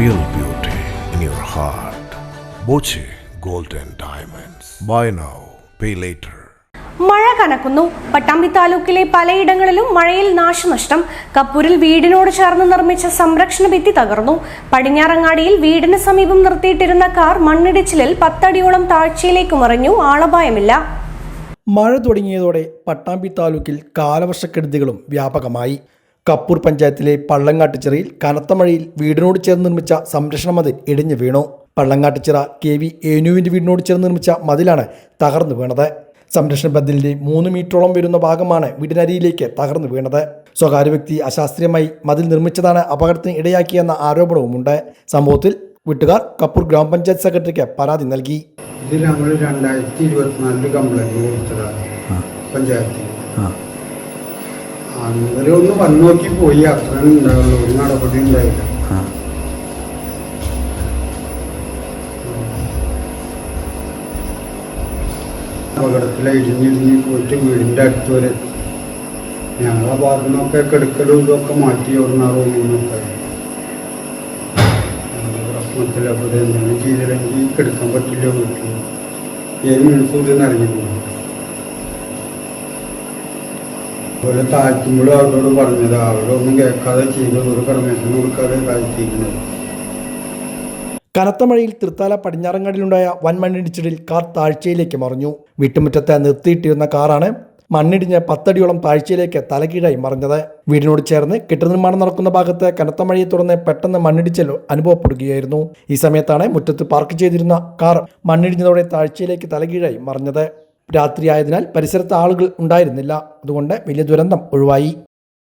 real beauty in your heart. Boche Golden Diamonds. Buy now, pay later. മഴ കനക്കുന്നു. പട്ടാമ്പി താലൂക്കിലെ പലയിടങ്ങളിലും മഴയിൽ നാശനഷ്ടം. കപ്പൂരിൽ വീടിനോട് ചേർന്ന് നിർമ്മിച്ച സംരക്ഷണ ഭിത്തി തകർന്നു. പടിഞ്ഞാറങ്ങാടിയിൽ വീടിന് സമീപം നിർത്തിയിട്ടിരുന്ന കാർ മണ്ണിടിച്ചിലിൽ 10 അടിയോളം താഴ്ചയിലേക്ക് മറിഞ്ഞു. ആളപായമില്ല. മഴ തുടങ്ങിയതോടെ പട്ടാമ്പി താലൂക്കിൽ കാലവർഷക്കെടുതികളും വ്യാപകമായി. കപ്പൂർ പഞ്ചായത്തിലെ പള്ളങ്ങാട്ടുചിറയിൽ കനത്ത മഴയിൽ വീടിനോട് ചേർന്ന് നിർമ്മിച്ച സംരക്ഷണ മതിൽ ഇടിഞ്ഞു വീണു. പള്ളങ്ങാട്ടുചിറ KV ഏനുവിൻ്റെ വീടിനോട് ചേർന്ന് നിർമ്മിച്ച മതിലാണ് തകർന്നു വീണത്. സംരക്ഷണ മതിലിന്റെ 3 മീറ്ററോളം വരുന്ന ഭാഗമാണ് വീടിനരിയിലേക്ക് തകർന്നു വീണത്. സ്വകാര്യ വ്യക്തി അശാസ്ത്രീയമായി മതിൽ നിർമ്മിച്ചതാണ് അപകടത്തിന് ഇടയാക്കിയെന്ന ആരോപണവുമുണ്ട്. സംഭവത്തിൽ വീട്ടുകാർ കപ്പൂർ ഗ്രാമപഞ്ചായത്ത് സെക്രട്ടറിക്ക് പരാതി നൽകി. ഇതിൽ നമ്മൾ 2024 കംപ്ലൈന്റ് കൊടുത്തതാണ് പഞ്ചായത്തിൽ. അന്നേരം ഒന്ന് വന്നു നോക്കി പോയി, അത്ര ഉണ്ടാവുള്ളൂ, ഒരു നടപടി ഉണ്ടായില്ല. അപകടത്തിൽ ഇടിഞ്ഞിടിഞ്ഞ് പോയിട്ട് വീടിൻ്റെ അടുത്ത് വരെ ഞങ്ങളെ ഭാഗത്തു നിന്നൊക്കെ കെടുക്കലും ഇതൊക്കെ മാറ്റി ഓടുന്ന റൂമിന്നൊക്കെ പ്രശ്നത്തിൽ. അപ്പോൾ എന്തെങ്കിലും ചെയ്തില്ലെങ്കിൽ കെടുക്കാൻ പറ്റില്ല. വീട്ടിൽ 7 മിനിറ്റ് കൂടി ഇറങ്ങിയിരുന്നു. അതുപോലെ താഴ്ത്തുമ്പോഴും അവരോട് പറഞ്ഞത്, അവരൊന്നും കേൾക്കാതെ ചെയ്തത്, ഒരു പെർമിഷൻ കൊടുക്കാതെ താഴ്ത്തിയിരിക്കുന്നത്. കനത്ത മഴയിൽ തൃത്താല പടിഞ്ഞാറങ്ങാടിയിലുണ്ടായ വൻ മണ്ണിടിച്ചിലിൽ കാർ താഴ്ചയിലേക്ക് മറിഞ്ഞു. വീട്ടുമുറ്റത്ത് നിർത്തിയിട്ടിരുന്ന കാറാണ് മണ്ണിടിഞ്ഞ് 10 അടിയോളം താഴ്ചയിലേക്ക് തലകീഴായി മറിഞ്ഞത്. വീടിനോട് ചേർന്ന് കെട്ടിടനിർമ്മാണം നടക്കുന്ന ഭാഗത്ത് കനത്ത മഴയെ തുടർന്ന് പെട്ടെന്ന് മണ്ണിടിച്ചിൽ അനുഭവപ്പെടുകയായിരുന്നു. ഈ സമയത്താണ് മുറ്റത്ത് പാർക്ക് ചെയ്തിരുന്ന കാർ മണ്ണിടിഞ്ഞതോടെ താഴ്ചയിലേക്ക് തലകീഴായി മറിഞ്ഞത്. രാത്രിയായതിനാൽ പരിസരത്ത് ആളുകൾ ഉണ്ടായിരുന്നില്ല. അതുകൊണ്ട് വലിയ ദുരന്തം ഒഴിവായി.